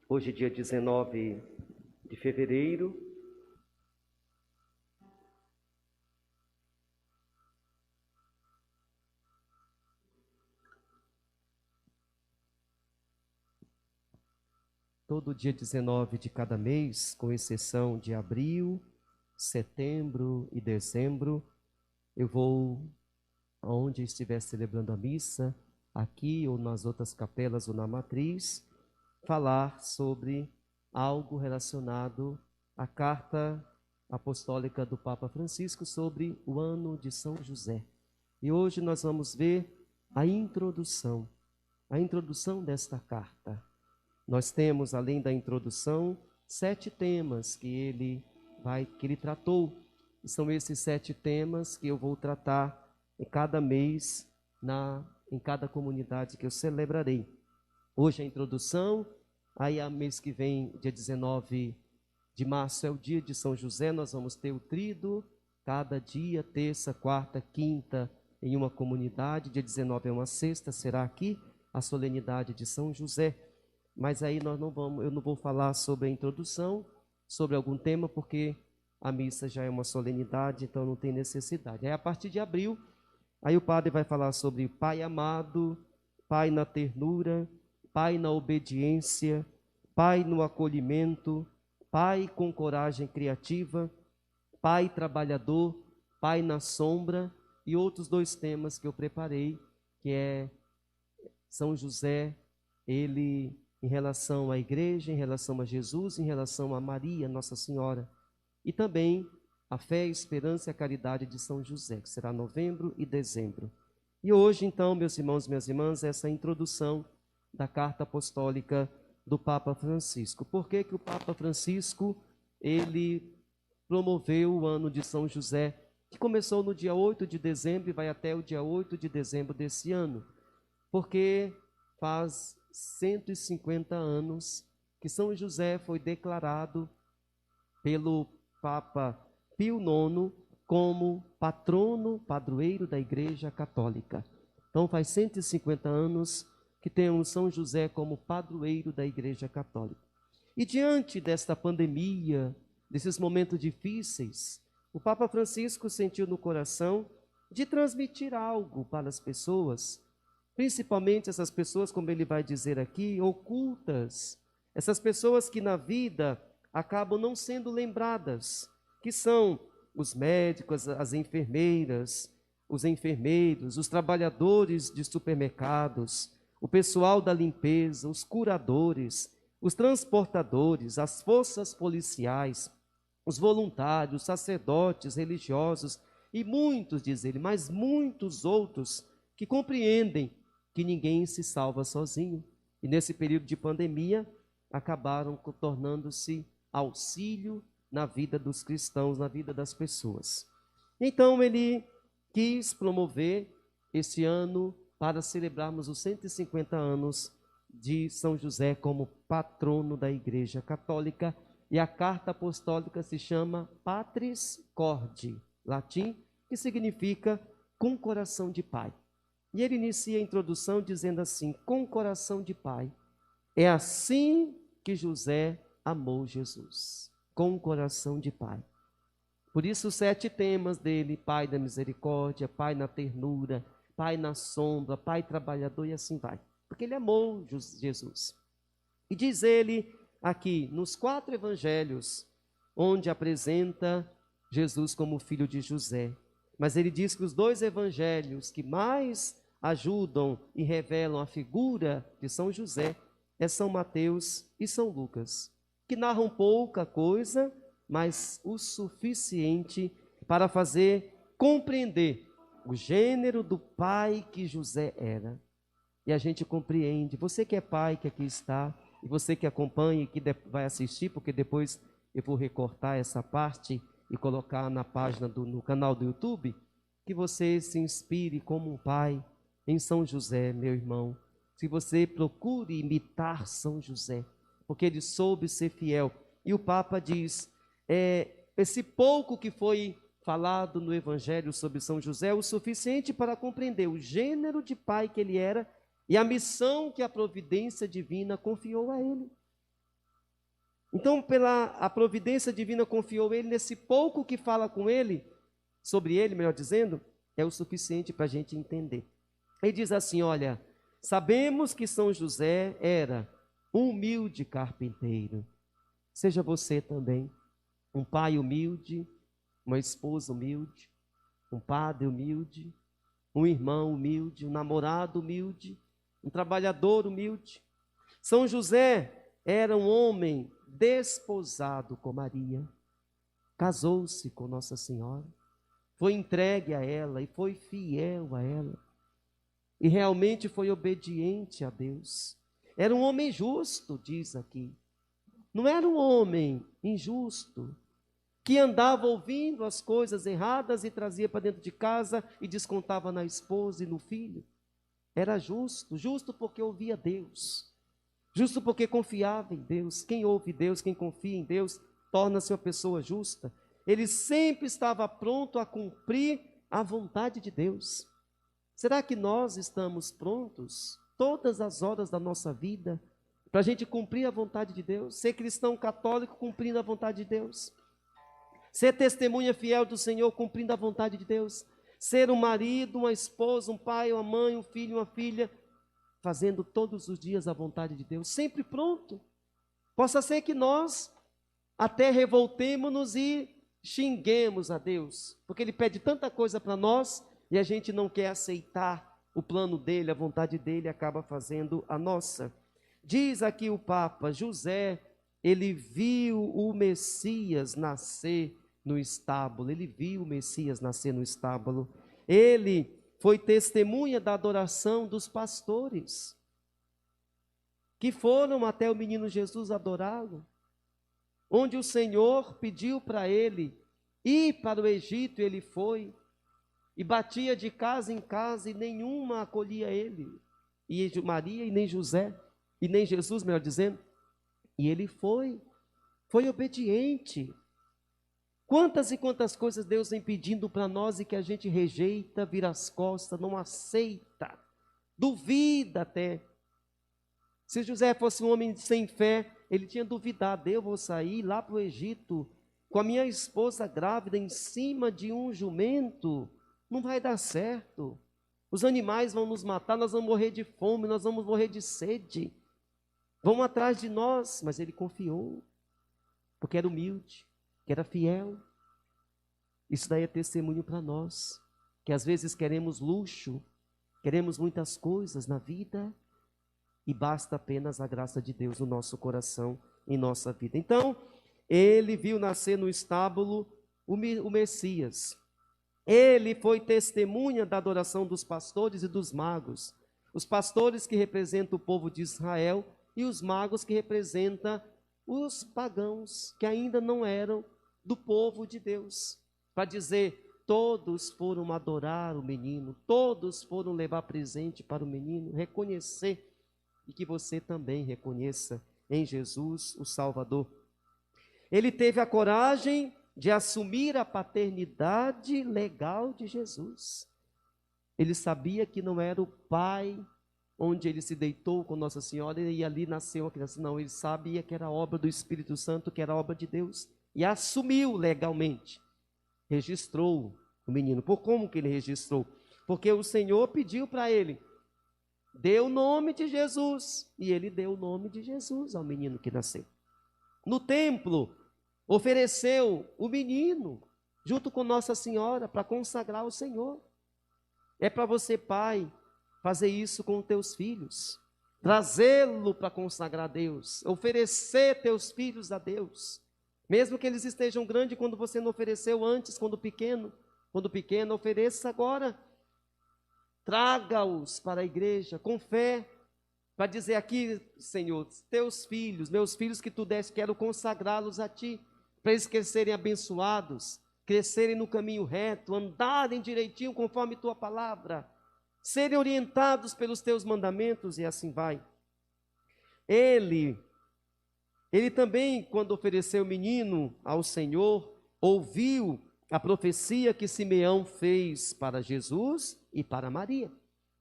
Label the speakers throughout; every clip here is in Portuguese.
Speaker 1: Hoje, dia 19 de fevereiro. Todo dia 19 de cada mês, com exceção de abril, setembro e dezembro, eu vou aonde estiver celebrando a missa, aqui ou nas outras capelas ou na matriz, falar sobre algo relacionado à carta apostólica do Papa Francisco sobre o ano de São José. E hoje nós vamos ver a introdução desta carta. Nós temos, além da introdução, 7 temas que ele tratou. E são esses 7 temas que eu vou tratar em cada mês, em cada comunidade que eu celebrarei. Hoje é a introdução, aí a mês que vem, dia 19 de março, é o dia de São José, nós vamos ter o tríduo, cada dia, terça, quarta, quinta, em uma comunidade, dia 19 é uma sexta, será aqui a solenidade de São José. Mas aí eu não vou falar sobre a introdução, sobre algum tema, porque a missa já é uma solenidade, então não tem necessidade. Aí a partir de abril, aí o padre vai falar sobre Pai amado, Pai na ternura, Pai na obediência, Pai no acolhimento, Pai com coragem criativa, Pai trabalhador, Pai na sombra, e outros 2 temas que eu preparei, que é São José, ele em relação à igreja, em relação a Jesus, em relação a Maria, Nossa Senhora, e também a fé, a esperança e a caridade de São José, que será novembro e dezembro. E hoje, então, meus irmãos e minhas irmãs, essa introdução da carta apostólica do Papa Francisco. Por que que o Papa Francisco, ele promoveu o ano de São José, que começou no dia 8 de dezembro e vai até o dia 8 de dezembro desse ano? Porque faz 150 anos que São José foi declarado pelo Papa Pio IX como patrono, padroeiro da Igreja Católica. Então faz 150 anos que temos São José como padroeiro da Igreja Católica. E diante desta pandemia, desses momentos difíceis, o Papa Francisco sentiu no coração de transmitir algo para as pessoas, principalmente essas pessoas, como ele vai dizer aqui, ocultas, essas pessoas que na vida acabam não sendo lembradas, que são os médicos, as enfermeiras, os enfermeiros, os trabalhadores de supermercados, o pessoal da limpeza, os curadores, os transportadores, as forças policiais, os voluntários, sacerdotes, religiosos e muitos, diz ele, mas muitos outros que compreendem que ninguém se salva sozinho. E nesse período de pandemia, acabaram tornando-se auxílio na vida dos cristãos, na vida das pessoas. Então ele quis promover esse ano para celebrarmos os 150 anos de São José como patrono da Igreja Católica, e a carta apostólica se chama Patris Corde, latim, que significa com coração de pai. E ele inicia a introdução dizendo assim: com coração de pai. É assim que José amou Jesus, com coração de pai. Por isso, os 7 temas dele: Pai da misericórdia, Pai na ternura, Pai na sombra, Pai trabalhador, e assim vai. Porque ele amou Jesus. E diz ele aqui, nos 4 evangelhos, onde apresenta Jesus como filho de José. Mas ele diz que os 2 evangelhos que mais ajudam e revelam a figura de São José é São Mateus e São Lucas, que narram pouca coisa, mas o suficiente para fazer compreender o gênero do pai que José era. E a gente compreende, você que é pai, que aqui está, e você que acompanha e que vai assistir, porque depois eu vou recortar essa parte e colocar na página, no canal do YouTube, que você se inspire como um pai em São José, meu irmão. Se você procure imitar São José, porque ele soube ser fiel. E o Papa diz, esse pouco que foi falado no Evangelho sobre São José é o suficiente para compreender o gênero de pai que ele era e a missão que a providência divina confiou a ele. Então, pela a providência divina confiou ele, nesse pouco que fala com ele, sobre ele, melhor dizendo, é o suficiente para a gente entender. Ele diz assim, olha, sabemos que São José era um humilde carpinteiro. Seja você também um pai humilde, uma esposa humilde, um padre humilde, um irmão humilde, um namorado humilde, um trabalhador humilde. São José era um homem desposado com Maria, casou-se com Nossa Senhora, foi entregue a ela e foi fiel a ela, e realmente foi obediente a Deus. Era um homem justo, diz aqui, não era um homem injusto, que andava ouvindo as coisas erradas e trazia para dentro de casa e descontava na esposa e no filho. Era justo, justo porque ouvia Deus, justo porque confiava em Deus. Quem ouve Deus, quem confia em Deus, torna-se uma pessoa justa. Ele sempre estava pronto a cumprir a vontade de Deus. Será que nós estamos prontos, todas as horas da nossa vida, para a gente cumprir a vontade de Deus? Ser cristão católico cumprindo a vontade de Deus? Ser testemunha fiel do Senhor cumprindo a vontade de Deus? Ser um marido, uma esposa, um pai, uma mãe, um filho, uma filha, fazendo todos os dias a vontade de Deus, sempre pronto. Possa ser que nós até revoltemo-nos e xinguemos a Deus, porque Ele pede tanta coisa para nós e a gente não quer aceitar o plano dEle, a vontade dEle, acaba fazendo a nossa. Diz aqui o Papa, José, ele viu o Messias nascer no estábulo, ele viu o Messias nascer no estábulo, ele foi testemunha da adoração dos pastores, que foram até o menino Jesus adorá-lo, onde o Senhor pediu para ele ir para o Egito, ele foi, e batia de casa em casa, e nenhuma acolhia ele, e Maria, e nem José, e nem Jesus, melhor dizendo, e ele foi obediente. Quantas e quantas coisas Deus vem pedindo para nós e que a gente rejeita, vira as costas, não aceita, duvida até. Se José fosse um homem sem fé, ele tinha duvidado, eu vou sair lá para o Egito com a minha esposa grávida em cima de um jumento, não vai dar certo. Os animais vão nos matar, nós vamos morrer de fome, nós vamos morrer de sede. Vão atrás de nós, mas ele confiou, porque era humilde, que era fiel. Isso daí é testemunho para nós, que às vezes queremos luxo, queremos muitas coisas na vida, e basta apenas a graça de Deus no nosso coração, em nossa vida. Então, ele viu nascer no estábulo o Messias. Ele foi testemunha da adoração dos pastores e dos magos. Os pastores que representam o povo de Israel e os magos que representam os pagãos, que ainda não eram do povo de Deus, para dizer, todos foram adorar o menino, todos foram levar presente para o menino, reconhecer, e que você também reconheça em Jesus o Salvador. Ele teve a coragem de assumir a paternidade legal de Jesus. Ele sabia que não era o pai onde ele se deitou com Nossa Senhora e ali nasceu a criança. Não, ele sabia que era obra do Espírito Santo, que era obra de Deus. E assumiu legalmente. Registrou o menino. Por como que ele registrou? Porque o Senhor pediu para ele, dê o nome de Jesus. E ele deu o nome de Jesus ao menino que nasceu. No templo, ofereceu o menino, junto com Nossa Senhora, para consagrar o Senhor. É para você, pai, fazer isso com os teus filhos, trazê-lo para consagrar a Deus, oferecer teus filhos a Deus, mesmo que eles estejam grandes, quando você não ofereceu antes, quando pequeno, ofereça agora, traga-os para a igreja, com fé, para dizer aqui, Senhor, teus filhos, meus filhos que tu deste, quero consagrá-los a ti, para eles crescerem abençoados, crescerem no caminho reto, andarem direitinho conforme tua palavra, serem orientados pelos teus mandamentos, e assim vai. Ele também, quando ofereceu o menino ao Senhor, ouviu a profecia que Simeão fez para Jesus e para Maria.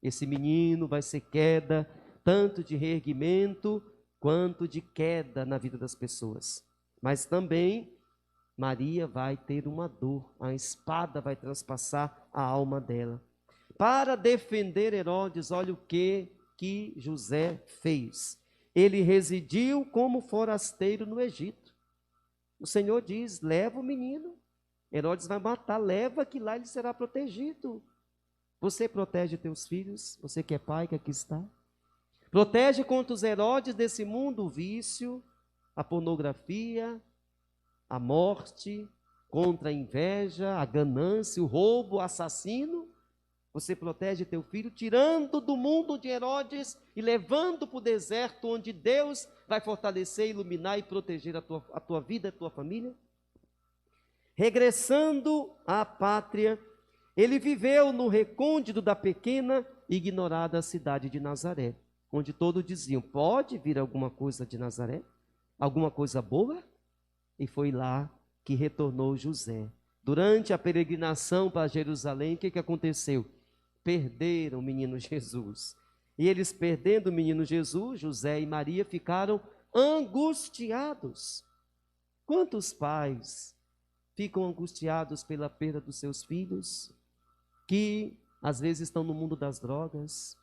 Speaker 1: Esse menino vai ser queda tanto de reerguimento quanto de queda na vida das pessoas. Mas também Maria vai ter uma dor, a espada vai transpassar a alma dela. Para defender Herodes, olha o que José fez. Ele residiu como forasteiro no Egito. O Senhor diz: leva o menino. Herodes vai matar, leva que lá ele será protegido. Você protege teus filhos, você que é pai, que aqui está. Protege contra os Herodes desse mundo, o vício, a pornografia, a morte, contra a inveja, a ganância, o roubo, o assassino. Você protege teu filho, tirando do mundo de Herodes e levando para o deserto, onde Deus vai fortalecer, iluminar e proteger a tua vida, a tua família. Regressando à pátria, ele viveu no recôndito da pequena e ignorada cidade de Nazaré, onde todos diziam: pode vir alguma coisa de Nazaré? Alguma coisa boa? E foi lá que retornou José. Durante a peregrinação para Jerusalém, o que aconteceu? Perderam o menino Jesus. E eles perdendo o menino Jesus, José e Maria ficaram angustiados. Quantos pais ficam angustiados pela perda dos seus filhos, que às vezes estão no mundo das drogas,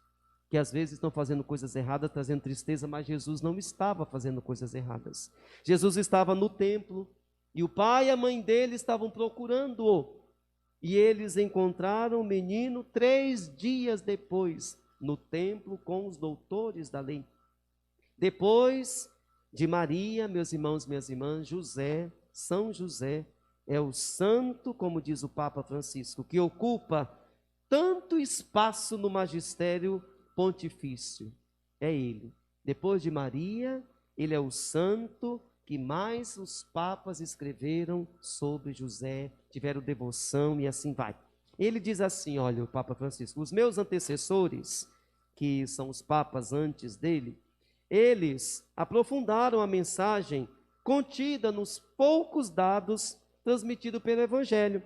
Speaker 1: que às vezes estão fazendo coisas erradas, trazendo tristeza, mas Jesus não estava fazendo coisas erradas. Jesus estava no templo, e o pai e a mãe dele estavam procurando-o. E eles encontraram o menino 3 dias depois, no templo com os doutores da lei. Depois de Maria, meus irmãos, minhas irmãs, José, São José, é o santo, como diz o Papa Francisco, que ocupa tanto espaço no magistério pontifício. É ele. Depois de Maria, ele é o santo que mais os papas escreveram sobre José, tiveram devoção e assim vai. Ele diz assim, olha, o Papa Francisco: os meus antecessores, que são os papas antes dele, eles aprofundaram a mensagem contida nos poucos dados transmitidos pelo Evangelho.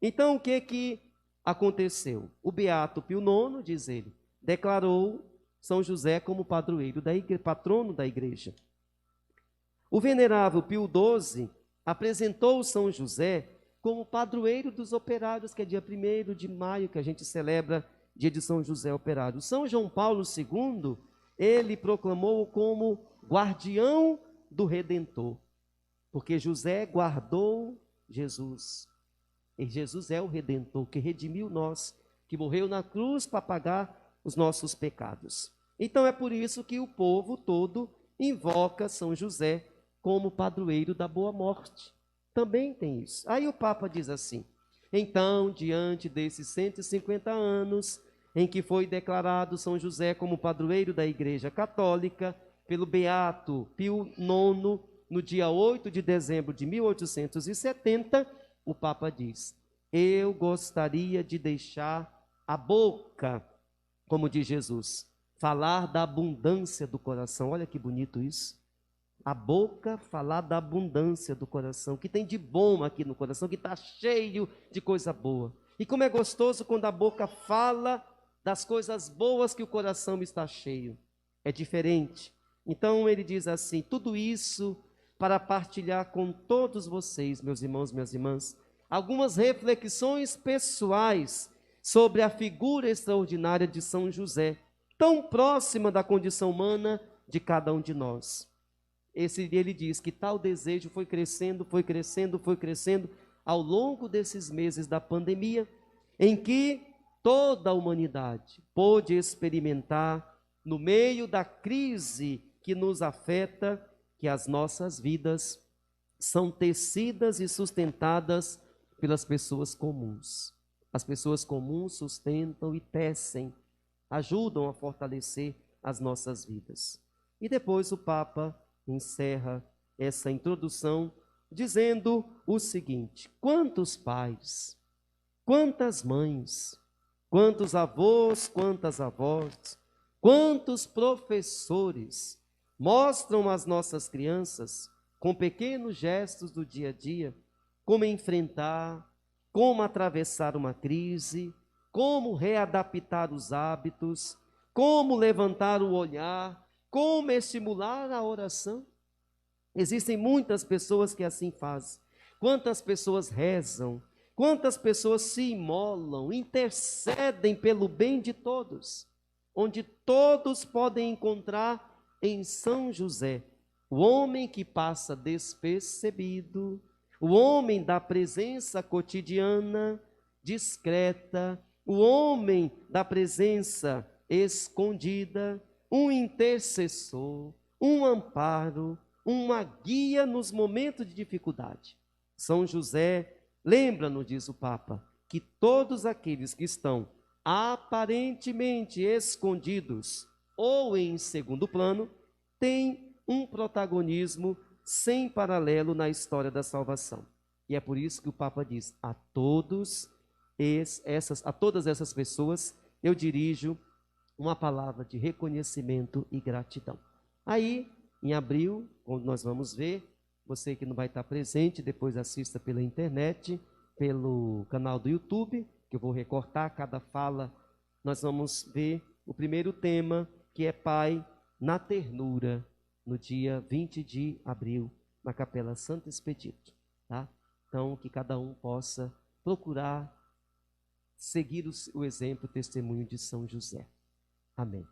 Speaker 1: Então, o que aconteceu? O Beato Pio IX, diz ele, declarou São José como padroeiro patrono da igreja. O venerável Pio XII apresentou São José como padroeiro dos operários, que é dia 1º de maio, que a gente celebra dia de São José Operário. São João Paulo II, ele proclamou como guardião do Redentor, porque José guardou Jesus. E Jesus é o Redentor, que redimiu nós, que morreu na cruz para pagar os nossos pecados. Então é por isso que o povo todo invoca São José como padroeiro da boa morte. Também tem isso. Aí o Papa diz assim: então, diante desses 150 anos em que foi declarado São José como padroeiro da Igreja Católica pelo Beato Pio IX, no dia 8 de dezembro de 1870, o Papa diz: eu gostaria de deixar a boca, como diz Jesus, falar da abundância do coração. Olha que bonito isso. A boca falar da abundância do coração, que tem de bom aqui no coração, que está cheio de coisa boa. E como é gostoso quando a boca fala das coisas boas que o coração está cheio. É diferente. Então ele diz assim: tudo isso para partilhar com todos vocês, meus irmãos, minhas irmãs, algumas reflexões pessoais sobre a figura extraordinária de São José, tão próxima da condição humana de cada um de nós. Ele diz que tal desejo foi crescendo ao longo desses meses da pandemia, em que toda a humanidade pôde experimentar, no meio da crise que nos afeta, que as nossas vidas são tecidas e sustentadas pelas pessoas comuns. As pessoas comuns sustentam e tecem, ajudam a fortalecer as nossas vidas. E depois o Papa encerra essa introdução dizendo o seguinte: quantos pais, quantas mães, quantos avós, quantas avós, quantos professores mostram às nossas crianças, com pequenos gestos do dia a dia, como enfrentar, como atravessar uma crise, como readaptar os hábitos, como levantar o olhar, Como estimular a oração? Existem muitas pessoas que assim fazem. Quantas pessoas rezam, quantas pessoas se imolam, intercedem pelo bem de todos, onde todos podem encontrar em São José, o homem que passa despercebido, o homem da presença cotidiana, discreta, o homem da presença escondida, um intercessor, um amparo, uma guia nos momentos de dificuldade. São José lembra-nos, diz o Papa, que todos aqueles que estão aparentemente escondidos ou em segundo plano têm um protagonismo sem paralelo na história da salvação. E é por isso que o Papa diz: a todas essas pessoas eu dirijo uma palavra de reconhecimento e gratidão. Aí, em abril, quando nós vamos ver, você que não vai estar presente, depois assista pela internet, pelo canal do YouTube, que eu vou recortar cada fala. Nós vamos ver o primeiro tema, que é Pai na Ternura, no dia 20 de abril, na Capela Santo Expedito. Tá? Então, que cada um possa procurar seguir o exemplo, o testemunho de São José. Amém.